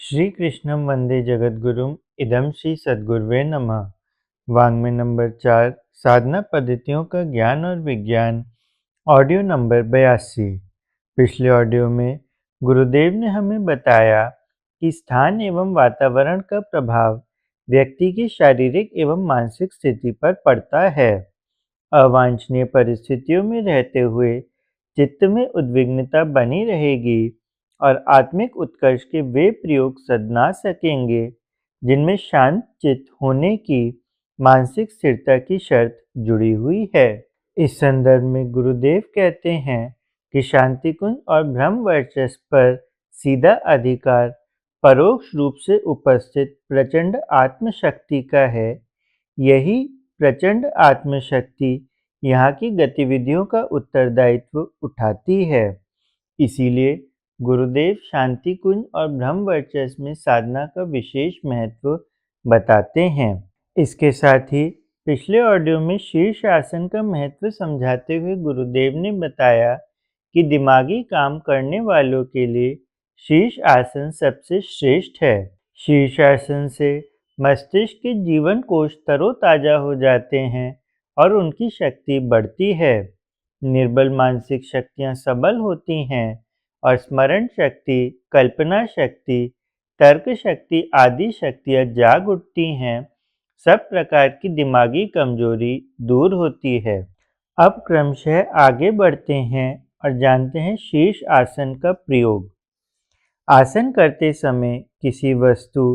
श्री कृष्णं वंदे जगद्गुरुम इदं श्री सद्गुरुवे नमः। वाङ्मय नंबर 4 साधना पद्धतियों का ज्ञान और विज्ञान, ऑडियो नंबर 82। पिछले ऑडियो में गुरुदेव ने हमें बताया कि स्थान एवं वातावरण का प्रभाव व्यक्ति की शारीरिक एवं मानसिक स्थिति पर पड़ता है। अवांछनीय परिस्थितियों में रहते हुए चित्त में उद्विग्नता बनी रहेगी और आत्मिक उत्कर्ष के वे प्रयोग सदना सकेंगे जिनमें शांत चित्त होने की मानसिक स्थिरता की शर्त जुड़ी हुई है। इस संदर्भ में गुरुदेव कहते हैं कि शांति कुंज और ब्रह्म वर्चस्व पर सीधा अधिकार परोक्ष रूप से उपस्थित प्रचंड आत्मशक्ति का है। यही प्रचंड आत्मशक्ति यहाँ की गतिविधियों का उत्तरदायित्व उठाती है। इसीलिए गुरुदेव शांति कुंज और ब्रह्म वर्चस्व में साधना का विशेष महत्व बताते हैं। इसके साथ ही पिछले ऑडियो में शीर्ष आसन का महत्व समझाते हुए गुरुदेव ने बताया कि दिमागी काम करने वालों के लिए शीर्ष आसन सबसे श्रेष्ठ है। शीर्ष आसन से मस्तिष्क के जीवन कोश तरोताजा हो जाते हैं और उनकी शक्ति बढ़ती है। निर्बल मानसिक शक्तियां सबल होती हैं और स्मरण शक्ति, कल्पना शक्ति, तर्क शक्ति आदि शक्तियां जाग उठती हैं। सब प्रकार की दिमागी कमजोरी दूर होती है। अब क्रमशः आगे बढ़ते हैं और जानते हैं शीर्ष आसन का प्रयोग। आसन करते समय किसी वस्तु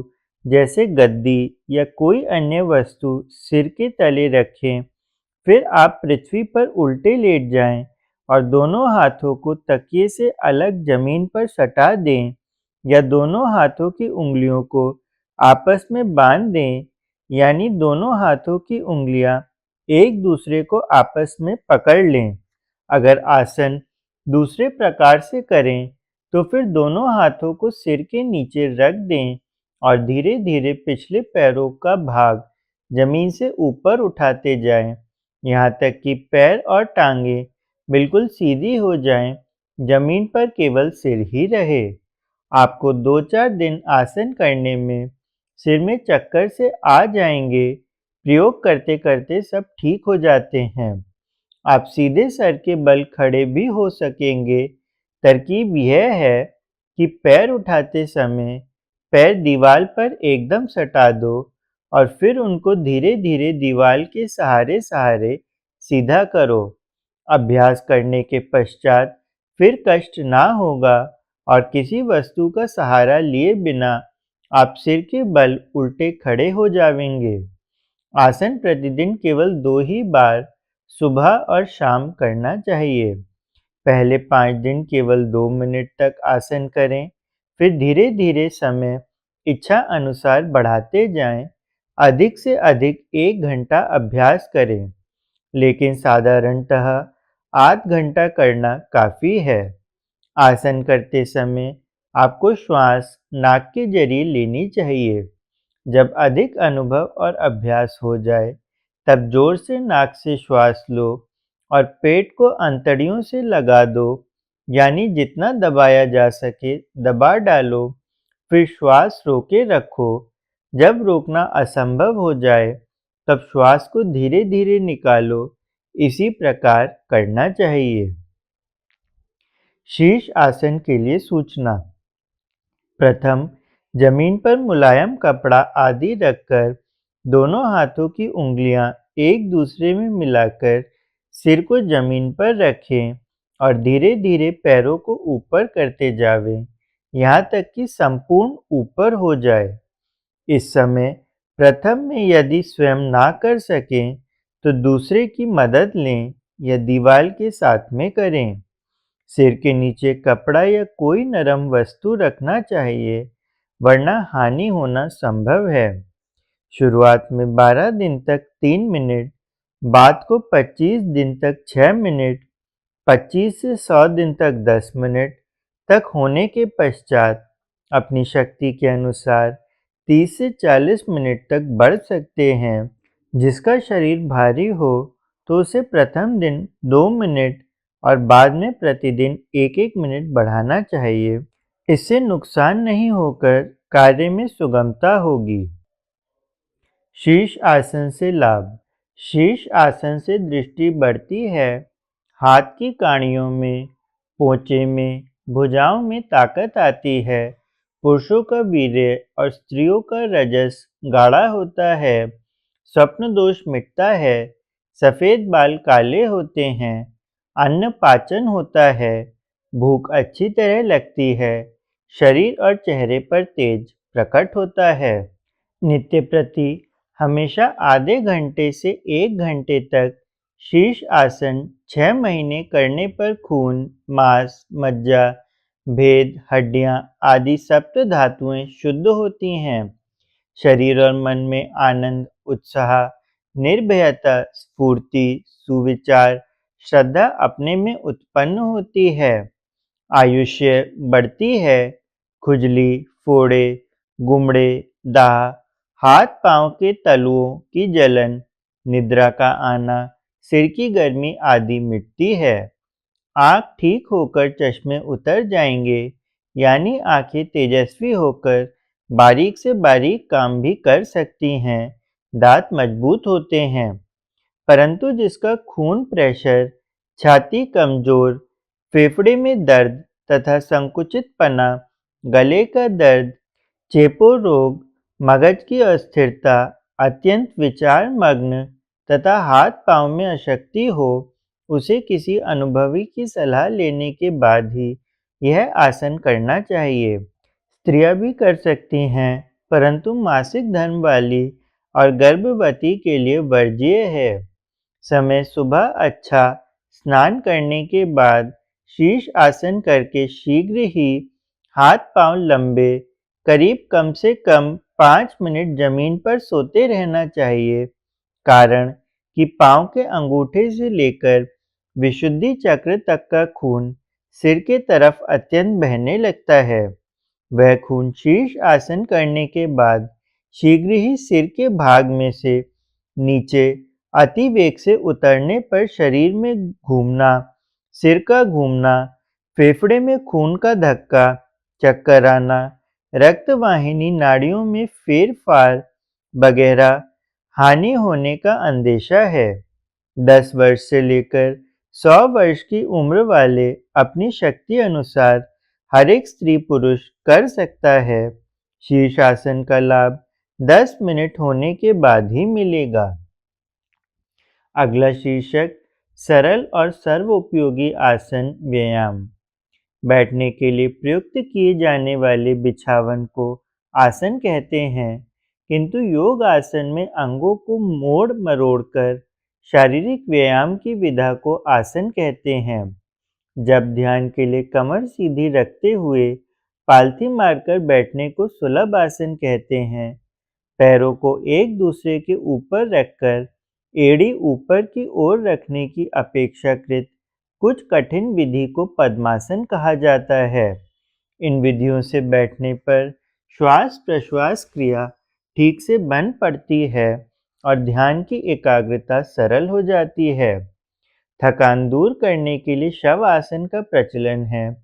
जैसे गद्दी या कोई अन्य वस्तु सिर के तले रखें। फिर आप पृथ्वी पर उल्टे लेट जाएं और दोनों हाथों को तकिए से अलग जमीन पर सटा दें या दोनों हाथों की उंगलियों को आपस में बांध दें, यानी दोनों हाथों की उंगलियां एक दूसरे को आपस में पकड़ लें। अगर आसन दूसरे प्रकार से करें तो फिर दोनों हाथों को सिर के नीचे रख दें और धीरे धीरे पिछले पैरों का भाग जमीन से ऊपर उठाते जाएं, यहाँ तक कि पैर और टांगें बिल्कुल सीधी हो जाएं, जमीन पर केवल सिर ही रहे। आपको 2-4 दिन आसन करने में सिर में चक्कर से आ जाएंगे। प्रयोग करते करते सब ठीक हो जाते हैं। आप सीधे सर के बल खड़े भी हो सकेंगे। तरकीब यह है कि पैर उठाते समय पैर दीवार पर एकदम सटा दो और फिर उनको धीरे धीरे दीवार के सहारे सहारे सीधा करो। अभ्यास करने के पश्चात फिर कष्ट ना होगा और किसी वस्तु का सहारा लिए बिना आप सिर के बल उल्टे खड़े हो जाएंगे। आसन प्रतिदिन केवल 2 ही बार सुबह और शाम करना चाहिए। पहले 5 दिन केवल 2 मिनट तक आसन करें, फिर धीरे धीरे समय इच्छा अनुसार बढ़ाते जाएं। अधिक से अधिक 1 घंटा अभ्यास करें, लेकिन साधारणतः आध घंटा करना काफ़ी है। आसन करते समय आपको श्वास नाक के जरिए लेनी चाहिए। जब अधिक अनुभव और अभ्यास हो जाए तब जोर से नाक से श्वास लो और पेट को अंतड़ियों से लगा दो, यानी जितना दबाया जा सके दबा डालो। फिर श्वास रोके रखो। जब रोकना असंभव हो जाए तब श्वास को धीरे धीरे निकालो। इसी प्रकार करना चाहिए। शीर्ष आसन के लिए सूचना। प्रथम, जमीन पर मुलायम कपड़ा आदि रखकर दोनों हाथों की उंगलियां एक दूसरे में मिलाकर सिर को जमीन पर रखें और धीरे धीरे पैरों को ऊपर करते जावें, यहाँ तक कि संपूर्ण ऊपर हो जाए। इस समय प्रथम में यदि स्वयं ना कर सकें तो दूसरे की मदद लें या दीवार के साथ में करें। सिर के नीचे कपड़ा या कोई नरम वस्तु रखना चाहिए, वरना हानि होना संभव है। शुरुआत में 12 दिन तक 3 मिनट, बाद को 25 दिन तक 6 मिनट, 25 से 100 दिन तक 10 मिनट तक होने के पश्चात अपनी शक्ति के अनुसार 30 से 40 मिनट तक बढ़ सकते हैं। जिसका शरीर भारी हो तो उसे प्रथम दिन 2 मिनट और बाद में प्रतिदिन 1-1 मिनट बढ़ाना चाहिए। इससे नुकसान नहीं होकर कार्य में सुगमता होगी। शीर्ष आसन से लाभ। शीर्ष आसन से दृष्टि बढ़ती है, हाथ की काड़ियों में, पोंचे में, भुजाओं में ताकत आती है, पुरुषों का वीर्य और स्त्रियों का रजस गाढ़ा होता है, स्वप्न दोष मिटता है, सफ़ेद बाल काले होते हैं, अन्न पाचन होता है, भूख अच्छी तरह लगती है, शरीर और चेहरे पर तेज प्रकट होता है। नित्य प्रति हमेशा आधे घंटे से 1 घंटे तक शीर्ष आसन 6 महीने करने पर खून, मांस, मज्जा, भेद, हड्डियां आदि सप्त धातुएं शुद्ध होती हैं। शरीर और मन में आनंद, उत्साह, निर्भयता, स्फूर्ति, सुविचार, श्रद्धा अपने में उत्पन्न होती है। आयुष्य बढ़ती है, खुजली, फोड़े, गुमड़े, दाह, हाथ-पाँव के तलुओं की जलन, निद्रा का आना, सिर की गर्मी आदि मिटती है। आँख ठीक होकर चश्मे उतर जाएंगे, यानी आँखें तेजस्वी होकर बारीक से बारीक काम भी कर सकती हैं, दांत मजबूत होते हैं। परंतु जिसका खून प्रेशर, छाती कमजोर, फेफड़े में दर्द तथा संकुचितपना, गले का दर्द, चेपो रोग, मगज की अस्थिरता, अत्यंत विचार मग्न तथा हाथ पांव में अशक्ति हो, उसे किसी अनुभवी की सलाह लेने के बाद ही यह आसन करना चाहिए। स्त्रियां भी कर सकती हैं, परंतु मासिक धर्म वाली और गर्भवती के लिए वर्ज्य है। समय सुबह अच्छा स्नान करने के बाद शीर्ष आसन करके शीघ्र ही हाथ पांव लंबे, करीब कम से कम 5 मिनट जमीन पर सोते रहना चाहिए, कारण कि पांव के अंगूठे से लेकर विशुद्धि चक्र तक का खून सिर के तरफ अत्यंत बहने लगता है। वह खून शीर्ष आसन करने के बाद शीघ्र ही सिर के भाग में से नीचे अति वेग से उतरने पर शरीर में घूमना, सिर का घूमना, फेफड़े में खून का धक्का, चक्कर आना, रक्तवाहिनी नाड़ियों में फेर-फार वगैरह हानि होने का अंदेशा है। 10 वर्ष से लेकर 100 वर्ष की उम्र वाले अपनी शक्ति अनुसार हर एक स्त्री पुरुष कर सकता है। शीर्षासन का लाभ 10 मिनट होने के बाद ही मिलेगा। अगला शीर्षक सरल और सर्वोपयोगी आसन व्यायाम। बैठने के लिए प्रयुक्त किए जाने वाले बिछावन को आसन कहते हैं, किंतु योग आसन में अंगों को मोड़ मरोड़ कर शारीरिक व्यायाम की विधा को आसन कहते हैं। जब ध्यान के लिए कमर सीधी रखते हुए पालथी मारकर बैठने को सुलभ आसन कहते हैं। पैरों को एक दूसरे के ऊपर रखकर एड़ी ऊपर की ओर रखने की अपेक्षाकृत कुछ कठिन विधि को पद्मासन कहा जाता है। इन विधियों से बैठने पर श्वास प्रश्वास क्रिया ठीक से बन पड़ती है और ध्यान की एकाग्रता सरल हो जाती है। थकान दूर करने के लिए शव आसन का प्रचलन है।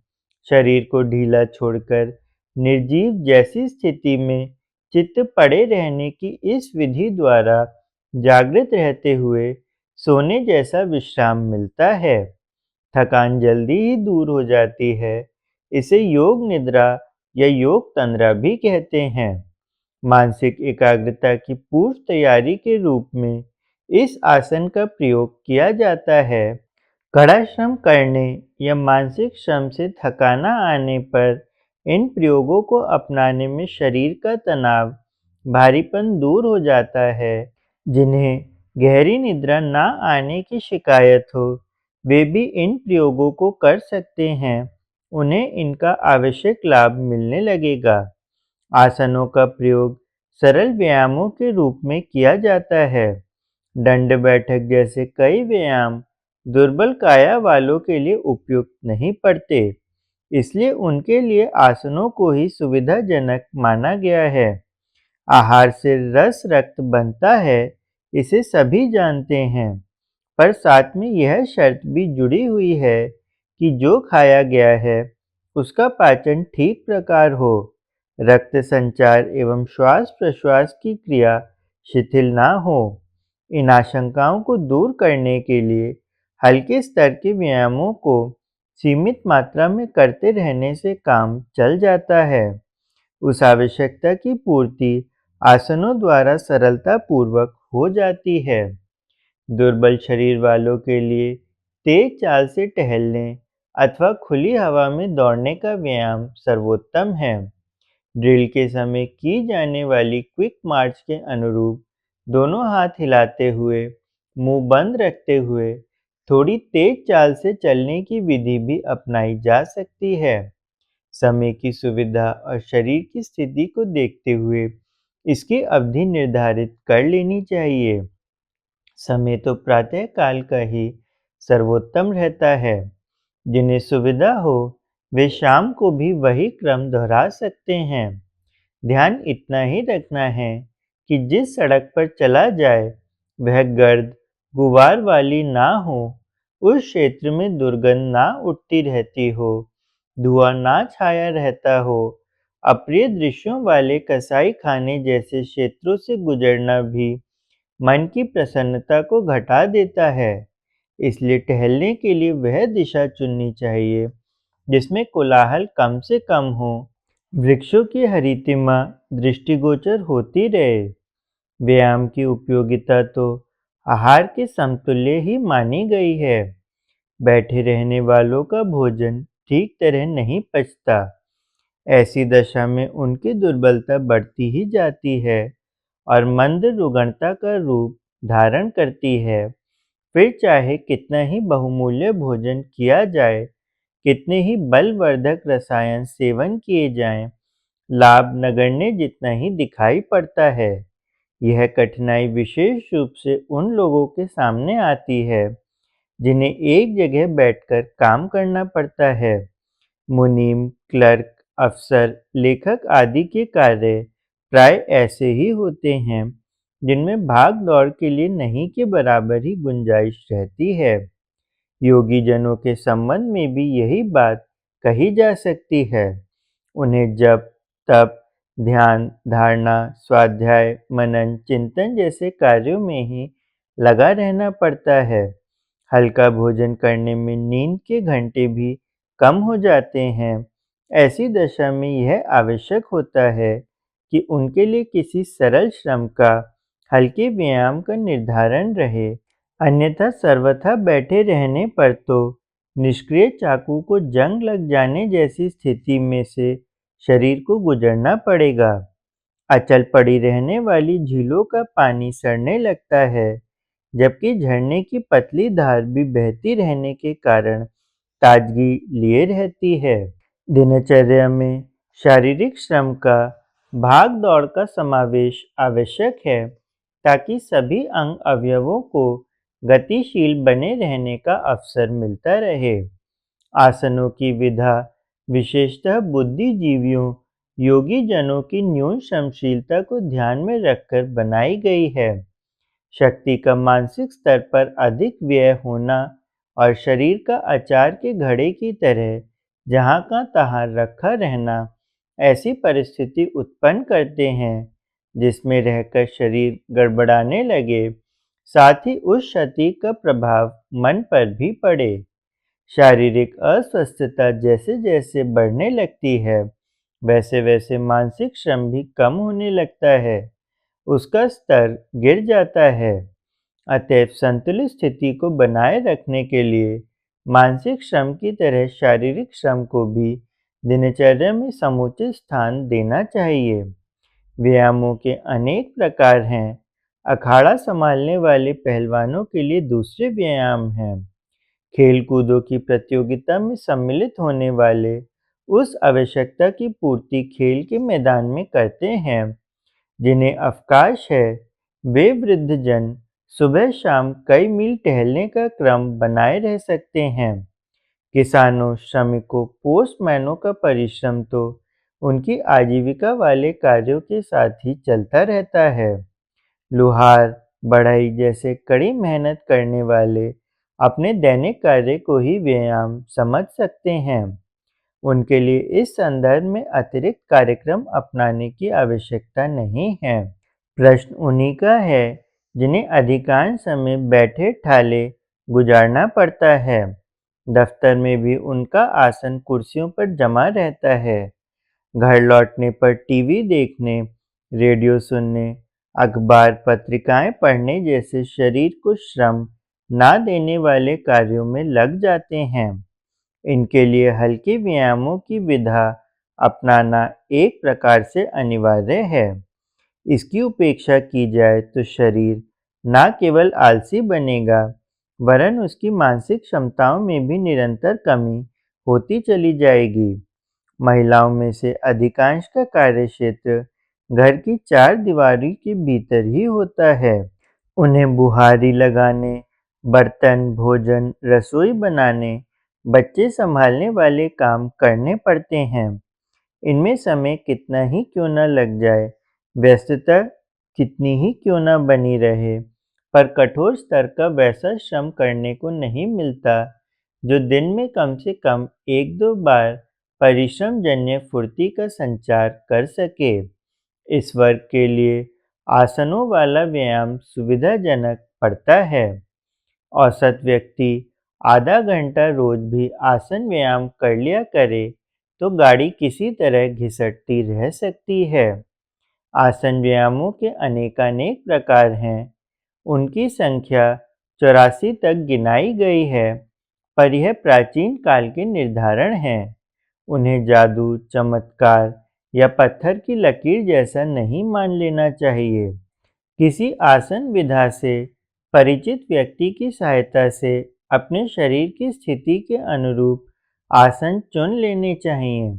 शरीर को ढीला छोड़कर निर्जीव जैसी स्थिति में चित्त पड़े रहने की इस विधि द्वारा जागृत रहते हुए सोने जैसा विश्राम मिलता है। थकान जल्दी ही दूर हो जाती है। इसे योग निद्रा या योग तंद्रा भी कहते हैं। मानसिक एकाग्रता की पूर्व तैयारी के रूप में इस आसन का प्रयोग किया जाता है। कड़ा श्रम करने या मानसिक श्रम से थकाना आने पर इन प्रयोगों को अपनाने में शरीर का तनाव, भारीपन दूर हो जाता है। जिन्हें गहरी निद्रा न आने की शिकायत हो, वे भी इन प्रयोगों को कर सकते हैं। उन्हें इनका आवश्यक लाभ मिलने लगेगा। आसनों का प्रयोग सरल व्यायामों के रूप में किया जाता है। दंड बैठक जैसे कई व्यायाम दुर्बल काया वालों के लिए उपयुक्त नहीं पड़ते, इसलिए उनके लिए आसनों को ही सुविधाजनक माना गया है। आहार से रस रक्त बनता है, इसे सभी जानते हैं, पर साथ में यह शर्त भी जुड़ी हुई है कि जो खाया गया है उसका पाचन ठीक प्रकार हो। रक्त संचार एवं श्वास प्रश्वास की क्रिया शिथिल ना हो। इन आशंकाओं को दूर करने के लिए हल्के स्तर के व्यायामों को सीमित मात्रा में करते रहने से काम चल जाता है। उस आवश्यकता की पूर्ति आसनों द्वारा सरलता पूर्वक हो जाती है। दुर्बल शरीर वालों के लिए तेज चाल से टहलने अथवा खुली हवा में दौड़ने का व्यायाम सर्वोत्तम है। ड्रिल के समय की जाने वाली क्विक मार्च के अनुरूप दोनों हाथ हिलाते हुए, मुंह बंद रखते हुए थोड़ी तेज चाल से चलने की विधि भी अपनाई जा सकती है। समय की सुविधा और शरीर की स्थिति को देखते हुए इसकी अवधि निर्धारित कर लेनी चाहिए। समय तो प्रातः काल का ही सर्वोत्तम रहता है। जिन्हें सुविधा हो वे शाम को भी वही क्रम दोहरा सकते हैं। ध्यान इतना ही रखना है कि जिस सड़क पर चला जाए वह गर्द गुबार वाली ना हो, उस क्षेत्र में दुर्गंध ना उठती रहती हो, धुआं ना छाया रहता हो। अप्रिय दृश्यों वाले कसाई खाने जैसे क्षेत्रों से गुजरना भी मन की प्रसन्नता को घटा देता है। इसलिए टहलने के लिए वह दिशा चुननी चाहिए जिसमें कोलाहल कम से कम हो, वृक्षों की हरितिमा दृष्टिगोचर होती रहे। व्यायाम की उपयोगिता तो आहार के समतुल्य ही मानी गई है। बैठे रहने वालों का भोजन ठीक तरह नहीं पचता। ऐसी दशा में उनकी दुर्बलता बढ़ती ही जाती है और मंद रुग्णता का रूप धारण करती है। फिर चाहे कितना ही बहुमूल्य भोजन किया जाए, कितने ही बलवर्धक रसायन सेवन किए जाएं, लाभ नगण्य जितना ही दिखाई पड़ता है। यह कठिनाई विशेष रूप से उन लोगों के सामने आती है जिन्हें एक जगह बैठकर काम करना पड़ता है। मुनीम, क्लर्क, अफसर, लेखक आदि के कार्य प्राय ऐसे ही होते हैं जिनमें भाग दौड़ के लिए नहीं के बराबर ही गुंजाइश रहती है। योगी जनों के संबंध में भी यही बात कही जा सकती है। उन्हें जप, तप, ध्यान, धारणा, स्वाध्याय, मनन, चिंतन जैसे कार्यों में ही लगा रहना पड़ता है। हल्का भोजन करने में नींद के घंटे भी कम हो जाते हैं। ऐसी दशा में यह आवश्यक होता है कि उनके लिए किसी सरल श्रम का, हल्के व्यायाम का निर्धारण रहे। अन्यथा सर्वथा बैठे रहने पर तो निष्क्रिय चाकू को जंग लग जाने जैसी स्थिति में से शरीर को गुजरना पड़ेगा। अचल पड़ी रहने वाली झीलों का पानी सड़ने लगता है, जबकि झरने की पतली धार भी बहती रहने के कारण ताजगी लिए रहती है। दिनचर्या में शारीरिक श्रम का, भाग दौड़ का समावेश आवश्यक है ताकि सभी अंग अवयवों को गतिशील बने रहने का अवसर मिलता रहे। आसनों की विधा विशेषतः बुद्धिजीवियों, योगी जनों की न्यून श्रमशीलता को ध्यान में रखकर बनाई गई है। शक्ति का मानसिक स्तर पर अधिक व्यय होना और शरीर का अचार के घड़े की तरह जहाँ का तहाँ रखा रहना ऐसी परिस्थिति उत्पन्न करते हैं जिसमें रहकर शरीर गड़बड़ाने लगे, साथ ही उस क्षति का प्रभाव मन पर भी पड़े। शारीरिक अस्वस्थता जैसे जैसे बढ़ने लगती है, वैसे वैसे मानसिक श्रम भी कम होने लगता है, उसका स्तर गिर जाता है। अतएव संतुलित स्थिति को बनाए रखने के लिए मानसिक श्रम की तरह शारीरिक श्रम को भी दिनचर्या में समुचित स्थान देना चाहिए। व्यायामों के अनेक प्रकार हैं। अखाड़ा संभालने वाले पहलवानों के लिए दूसरे व्यायाम हैं। खेल कूदों की प्रतियोगिता में सम्मिलित होने वाले उस आवश्यकता की पूर्ति खेल के मैदान में करते हैं। जिन्हें अवकाश है वे वृद्धजन सुबह शाम कई मील टहलने का क्रम बनाए रह सकते हैं। किसानों, श्रमिकों, पोस्टमैनों का परिश्रम तो उनकी आजीविका वाले कार्यों के साथ ही चलता रहता है। लुहार, बढ़ई जैसे कड़ी मेहनत करने वाले अपने दैनिक कार्य को ही व्यायाम समझ सकते हैं। उनके लिए इस संदर्भ में अतिरिक्त कार्यक्रम अपनाने की आवश्यकता नहीं है। प्रश्न उन्हीं का है जिन्हें अधिकांश समय बैठे ठाले गुजारना पड़ता है। दफ्तर में भी उनका आसन कुर्सियों पर जमा रहता है। घर लौटने पर टीवी देखने, रेडियो सुनने, अखबार पत्रिकाएं पढ़ने जैसे शरीर को श्रम ना देने वाले कार्यों में लग जाते हैं। इनके लिए हल्के व्यायामों की विधा अपनाना एक प्रकार से अनिवार्य है। इसकी उपेक्षा की जाए तो शरीर न केवल आलसी बनेगा, वरन उसकी मानसिक क्षमताओं में भी निरंतर कमी होती चली जाएगी। महिलाओं में से अधिकांश का कार्यक्षेत्र घर की चार दीवारी के भीतर ही होता है। उन्हें बुहारी लगाने, बर्तन, भोजन, रसोई बनाने, बच्चे संभालने वाले काम करने पड़ते हैं। इनमें समय कितना ही क्यों न लग जाए, व्यस्तता कितनी ही क्यों न बनी रहे, पर कठोर स्तर का वैसा श्रम करने को नहीं मिलता जो दिन में कम से कम 1-2 बार परिश्रम जन्य फुर्ती का संचार कर सके। इस वर्ग के लिए आसनों वाला व्यायाम सुविधाजनक पड़ता है। औसत व्यक्ति आधा घंटा रोज भी आसन व्यायाम कर लिया करे तो गाड़ी किसी तरह घिसटती रह सकती है। आसन व्यायामों के अनेकानेक प्रकार हैं। उनकी संख्या 84 तक गिनाई गई है, पर यह प्राचीन काल के निर्धारण हैं। उन्हें जादू, चमत्कार या पत्थर की लकीर जैसा नहीं मान लेना चाहिए। किसी आसन विधा से परिचित व्यक्ति की सहायता से अपने शरीर की स्थिति के अनुरूप आसन चुन लेने चाहिए।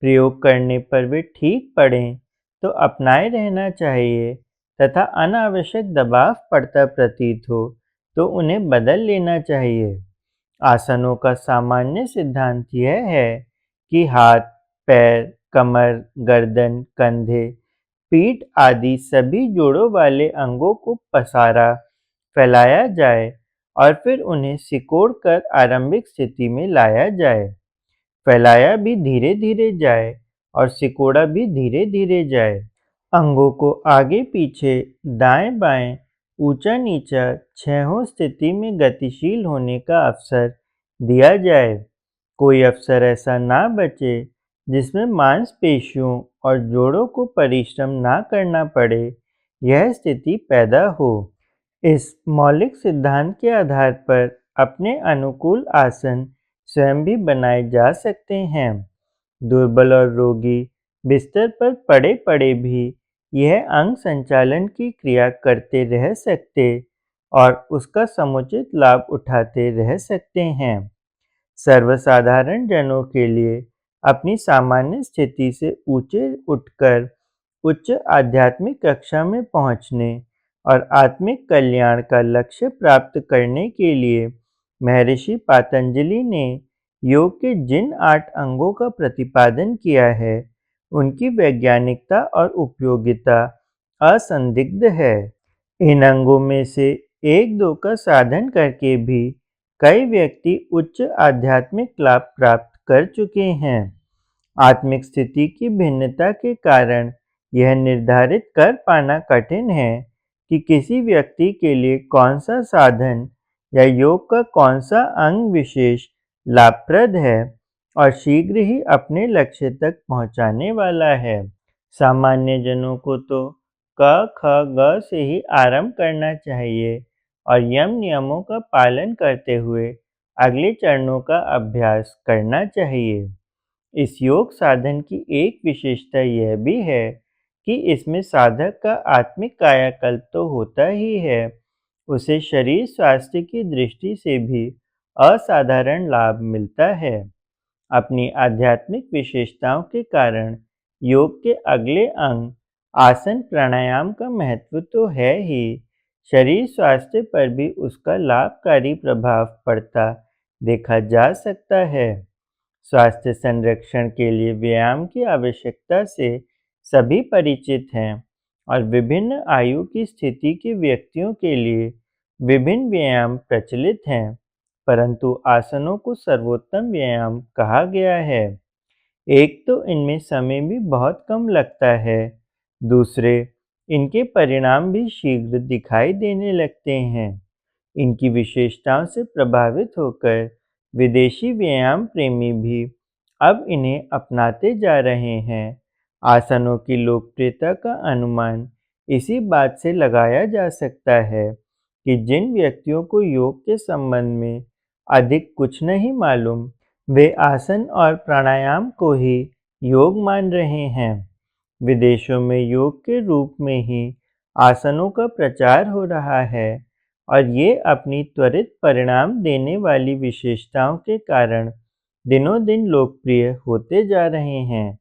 प्रयोग करने पर वे ठीक पड़ें तो अपनाए रहना चाहिए तथा अनावश्यक दबाव पड़ता प्रतीत हो तो उन्हें बदल लेना चाहिए। आसनों का सामान्य सिद्धांत यह है कि हाथ, पैर, कमर, गर्दन, कंधे, पीठ आदि सभी जोड़ों वाले अंगों को पसारा फैलाया जाए और फिर उन्हें सिकोड़कर आरंभिक स्थिति में लाया जाए। फैलाया भी धीरे-धीरे जाए और सिकोड़ा भी धीरे-धीरे जाए। अंगों को आगे-पीछे, दाएं-बाएं, ऊंचा-नीचा छहों स्थिति में गतिशील होने का अवसर दिया जाए। कोई अवसर ऐसा ना बचे जिसमें मांसपेशियों और जोड़ों को परिश्रम ना करना पड़े, यह स्थिति पैदा हो। इस मौलिक सिद्धांत के आधार पर अपने अनुकूल आसन स्वयं भी बनाए जा सकते हैं। दुर्बल और रोगी बिस्तर पर पड़े-पड़े भी यह अंग संचालन की क्रिया करते रह सकते और उसका समुचित लाभ उठाते रह सकते हैं। सर्वसाधारण जनों के लिए अपनी सामान्य स्थिति से ऊंचे उठकर उच्च आध्यात्मिक कक्षा में पहुंचने और आत्मिक कल्याण का लक्ष्य प्राप्त करने के लिए महर्षि पातंजलि ने योग के जिन 8 अंगों का प्रतिपादन किया है, उनकी वैज्ञानिकता और उपयोगिता असंदिग्ध है। इन अंगों में से 1-2 का साधन करके भी कई व्यक्ति उच्च आध्यात्मिक लाभ प्राप्त कर चुके हैं। आत्मिक स्थिति की भिन्नता के कारण यह निर्धारित कर पाना कठिन है कि किसी व्यक्ति के लिए कौन सा साधन या योग का कौन सा अंग विशेष लाभप्रद है और शीघ्र ही अपने लक्ष्य तक पहुंचाने वाला है। सामान्य जनों को तो क, ख, ग से ही आरंभ करना चाहिए और यम नियमों का पालन करते हुए अगले चरणों का अभ्यास करना चाहिए। इस योग साधन की एक विशेषता यह भी है कि इसमें साधक का आत्मिक कायाकल्प तो होता ही है, उसे शरीर स्वास्थ्य की दृष्टि से भी असाधारण लाभ मिलता है। अपनी आध्यात्मिक विशेषताओं के कारण योग के अगले अंग आसन प्राणायाम का महत्व तो है ही, शरीर स्वास्थ्य पर भी उसका लाभकारी प्रभाव पड़ता देखा जा सकता है। स्वास्थ्य संरक्षण के लिए व्यायाम की आवश्यकता से सभी परिचित हैं और विभिन्न आयु की स्थिति के व्यक्तियों के लिए विभिन्न व्यायाम प्रचलित हैं, परंतु आसनों को सर्वोत्तम व्यायाम कहा गया है। एक तो इनमें समय भी बहुत कम लगता है, दूसरे इनके परिणाम भी शीघ्र दिखाई देने लगते हैं। इनकी विशेषताओं से प्रभावित होकर विदेशी व्यायाम प्रेमी भी अब इन्हें अपनाते जा रहे हैं। आसनों की लोकप्रियता का अनुमान इसी बात से लगाया जा सकता है कि जिन व्यक्तियों को योग के संबंध में अधिक कुछ नहीं मालूम, वे आसन और प्राणायाम को ही योग मान रहे हैं। विदेशों में योग के रूप में ही आसनों का प्रचार हो रहा है और ये अपनी त्वरित परिणाम देने वाली विशेषताओं के कारण दिनों दिन लोकप्रिय होते जा रहे हैं।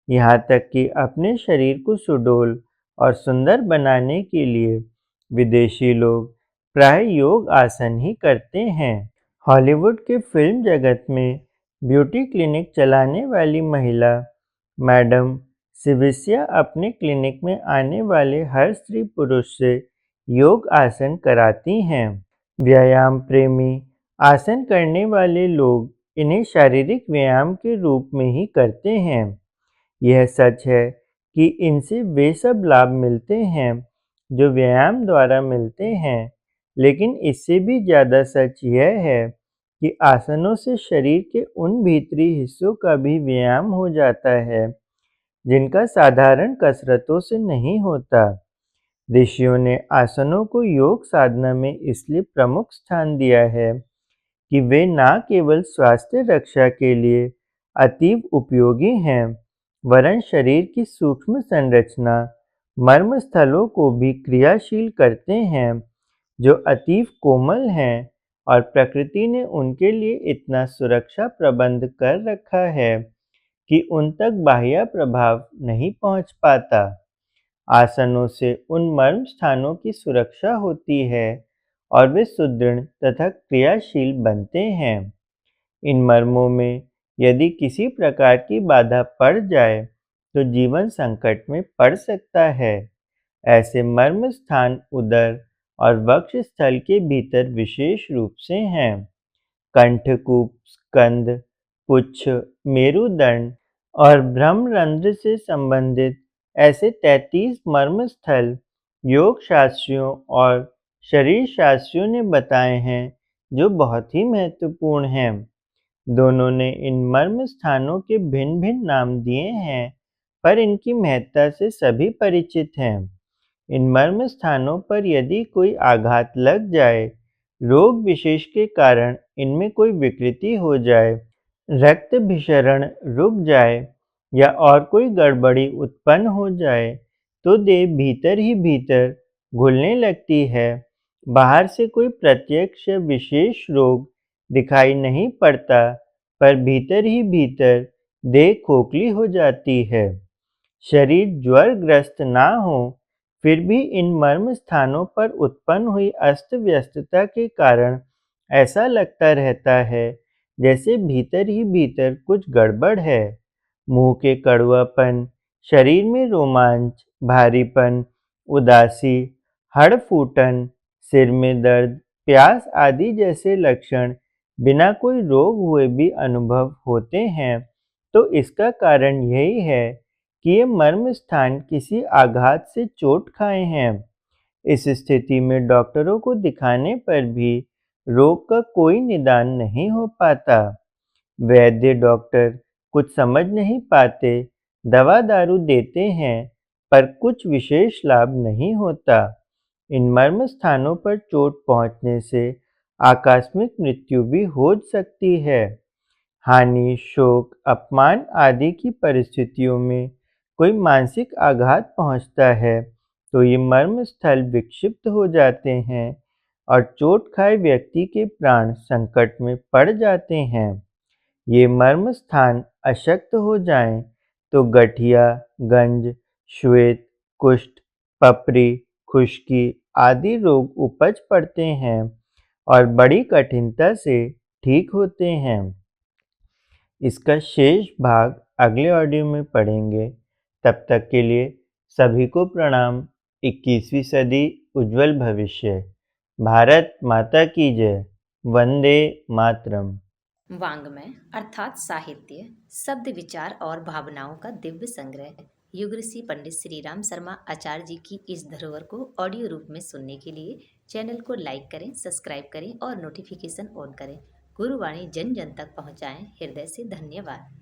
यहाँ तक कि अपने शरीर को सुडौल और सुंदर बनाने के लिए विदेशी लोग प्राय योग आसन ही करते हैं। हॉलीवुड के फिल्म जगत में ब्यूटी क्लिनिक चलाने वाली महिला मैडम सिविसिया अपने क्लिनिक में आने वाले हर स्त्री पुरुष से योग आसन कराती हैं। व्यायाम प्रेमी आसन करने वाले लोग इन्हें शारीरिक व्यायाम के रूप में ही करते हैं। यह सच है कि इनसे वे सब लाभ मिलते हैं जो व्यायाम द्वारा मिलते हैं, लेकिन इससे भी ज़्यादा सच यह है कि आसनों से शरीर के उन भीतरी हिस्सों का भी व्यायाम हो जाता है जिनका साधारण कसरतों से नहीं होता। ऋषियों ने आसनों को योग साधना में इसलिए प्रमुख स्थान दिया है कि वे न केवल स्वास्थ्य रक्षा के लिए अतीव उपयोगी हैं, वरन शरीर की सूक्ष्म संरचना मर्म स्थलों को भी क्रियाशील करते हैं, जो अतीव कोमल हैं और प्रकृति ने उनके लिए इतना सुरक्षा प्रबंध कर रखा है कि उन तक बाह्य प्रभाव नहीं पहुंच पाता। आसनों से उन मर्म स्थानों की सुरक्षा होती है और वे सुदृढ़ तथा क्रियाशील बनते हैं। इन मर्मों में यदि किसी प्रकार की बाधा पड़ जाए तो जीवन संकट में पड़ सकता है। ऐसे मर्म स्थान उदर और वक्ष स्थल के भीतर विशेष रूप से हैं। कंठकूप, स्कंद, पुच्छ, मेरुदंड और ब्रह्मरंध्र से संबंधित ऐसे 33 मर्म स्थल योग शास्त्रियों और शरीर शास्त्रियों ने बताए हैं, जो बहुत ही महत्वपूर्ण हैं। दोनों ने इन मर्म स्थानों के भिन्न-भिन्न नाम दिए हैं, पर इनकी महत्ता से सभी परिचित हैं। इन मर्म स्थानों पर यदि कोई आघात लग जाए, रोग विशेष के कारण इनमें कोई विकृति हो जाए, रक्त भिसरण रुक जाए या और कोई गड़बड़ी उत्पन्न हो जाए, तो देह भीतर ही भीतर घुलने लगती है। बाहर से कोई प्रत्यक्ष या विशेष रोग दिखाई नहीं पड़ता, पर भीतर ही भीतर देह खोखली हो जाती है। शरीर ज्वरग्रस्त ना हो, फिर भी इन मर्म स्थानों पर उत्पन्न हुई अस्त-व्यस्तता के कारण ऐसा लगता रहता है जैसे भीतर ही भीतर कुछ गड़बड़ है। मुंह के कड़वापन, शरीर में रोमांच, भारीपन, उदासी, हड़फूटन, सिर में दर्द, प्यास आदि जैसे लक्षण बिना कोई रोग हुए भी अनुभव होते हैं, तो इसका कारण यही है कि ये मर्म स्थान किसी आघात से चोट खाए हैं। इस स्थिति में डॉक्टरों को दिखाने पर भी रोग का कोई निदान नहीं हो पाता। वैद्य डॉक्टर कुछ समझ नहीं पाते, दवा दारू देते हैं, पर कुछ विशेष लाभ नहीं होता। इन मर्म स्थानों पर चोट पहुंचने से आकस्मिक मृत्यु भी हो सकती है। हानि, शोक, अपमान आदि की परिस्थितियों में कोई मानसिक आघात पहुंचता है, तो ये मर्म स्थल विक्षिप्त हो जाते हैं और चोट खाए व्यक्ति के प्राण संकट में पड़ जाते हैं। ये मर्म स्थान अशक्त हो जाएं, तो गठिया, गंज, श्वेत, कुष्ठ, पपरी, खुश्की आदि रोग उपज पड़ते हैं और बड़ी कठिनता से ठीक होते हैं। इसका शेष भाग अगले ऑडियो में पढ़ेंगे। तब तक के लिए सभी को प्रणाम। 21वीं सदी उज्जवल भविष्य। भारत माता की जय। वंदे मातरम। वाङ्मय अर्थात साहित्य, शब्द विचार और भावनाओं का दिव्य संग्रह। युग ऋषि पंडित श्री राम शर्मा आचार्य जी की इस धरोहर को ऑडियो रूप में सुनने के लिए चैनल को लाइक करें, सब्सक्राइब करें और नोटिफिकेशन ऑन करें। गुरुवाणी जन जन तक पहुँचाएं। हृदय से धन्यवाद।